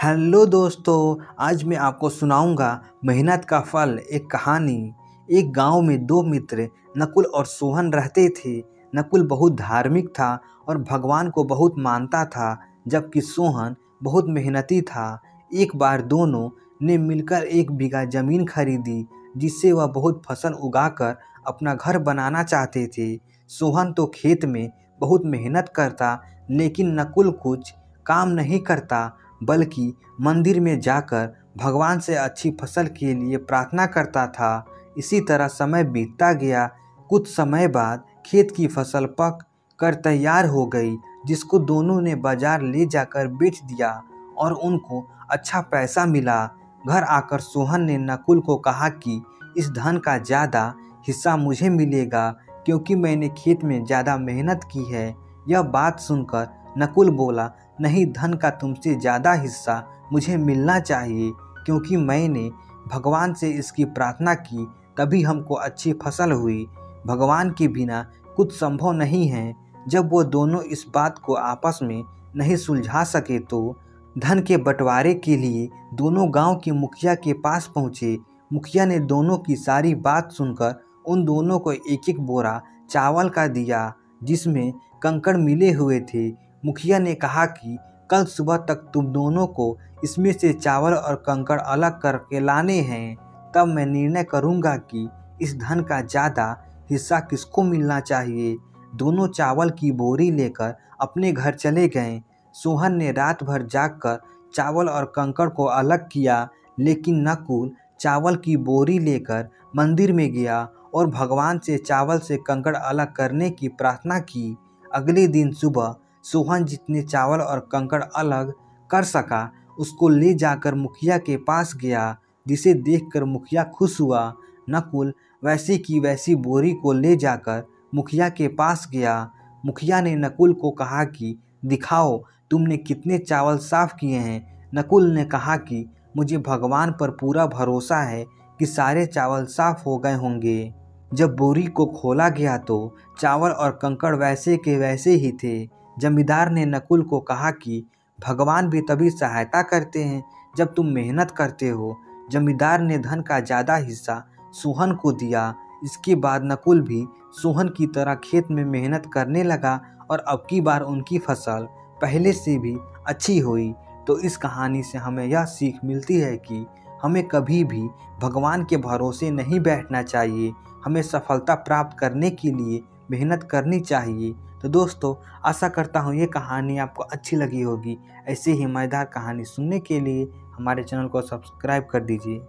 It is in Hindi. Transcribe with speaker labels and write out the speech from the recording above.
Speaker 1: हेलो दोस्तों, आज मैं आपको सुनाऊंगा मेहनत का फल एक कहानी। एक गांव में दो मित्र नकुल और सोहन रहते थे। नकुल बहुत धार्मिक था और भगवान को बहुत मानता था, जबकि सोहन बहुत मेहनती था। एक बार दोनों ने मिलकर 1 बीघा जमीन खरीदी, जिससे वह बहुत फसल उगाकर अपना घर बनाना चाहते थे। सोहन तो खेत में बहुत मेहनत करता, लेकिन नकुल कुछ काम नहीं करता, बल्कि मंदिर में जाकर भगवान से अच्छी फसल के लिए प्रार्थना करता था। इसी तरह समय बीतता गया। कुछ समय बाद खेत की फसल पक कर तैयार हो गई, जिसको दोनों ने बाजार ले जाकर बेच दिया और उनको अच्छा पैसा मिला। घर आकर सोहन ने नकुल को कहा कि इस धन का ज़्यादा हिस्सा मुझे मिलेगा, क्योंकि मैंने खेत में ज़्यादा मेहनत की है। यह बात सुनकर नकुल बोला, नहीं, धन का तुमसे ज़्यादा हिस्सा मुझे मिलना चाहिए, क्योंकि मैंने भगवान से इसकी प्रार्थना की, तभी हमको अच्छी फसल हुई। भगवान के बिना कुछ संभव नहीं है। जब वो दोनों इस बात को आपस में नहीं सुलझा सके तो धन के बंटवारे के लिए दोनों गांव के मुखिया के पास पहुँचे। मुखिया ने दोनों की सारी बात सुनकर उन दोनों को एक एक बोरा चावल का दिया, जिसमें कंकड़ मिले हुए थे। मुखिया ने कहा कि कल सुबह तक तुम दोनों को इसमें से चावल और कंकड़ अलग करके लाने हैं, तब मैं निर्णय करूंगा कि इस धन का ज़्यादा हिस्सा किसको मिलना चाहिए। दोनों चावल की बोरी लेकर अपने घर चले गए। सोहन ने रात भर जागकर चावल और कंकड़ को अलग किया, लेकिन नकुल चावल की बोरी लेकर मंदिर में गया और भगवान से चावल से कंकड़ अलग करने की प्रार्थना की। अगले दिन सुबह सोहन जितने चावल और कंकड़ अलग कर सका, उसको ले जाकर मुखिया के पास गया, जिसे देखकर मुखिया खुश हुआ। नकुल वैसी की वैसी बोरी को ले जाकर मुखिया के पास गया। मुखिया ने नकुल को कहा कि दिखाओ, तुमने कितने चावल साफ किए हैं। नकुल ने कहा कि मुझे भगवान पर पूरा भरोसा है कि सारे चावल साफ हो गए होंगे। जब बोरी को खोला गया तो चावल और कंकड़ वैसे के वैसे ही थे। जमींदार ने नकुल को कहा कि भगवान भी तभी सहायता करते हैं जब तुम मेहनत करते हो। जमींदार ने धन का ज़्यादा हिस्सा सोहन को दिया। इसके बाद नकुल भी सोहन की तरह खेत में मेहनत करने लगा और अब की बार उनकी फसल पहले से भी अच्छी हुई। तो इस कहानी से हमें यह सीख मिलती है कि हमें कभी भी भगवान के भरोसे नहीं बैठना चाहिए। हमें सफलता प्राप्त करने के लिए मेहनत करनी चाहिए। तो दोस्तों, आशा करता हूँ ये कहानी आपको अच्छी लगी होगी। ऐसे ही मज़ेदार कहानी सुनने के लिए हमारे चैनल को सब्सक्राइब कर दीजिए।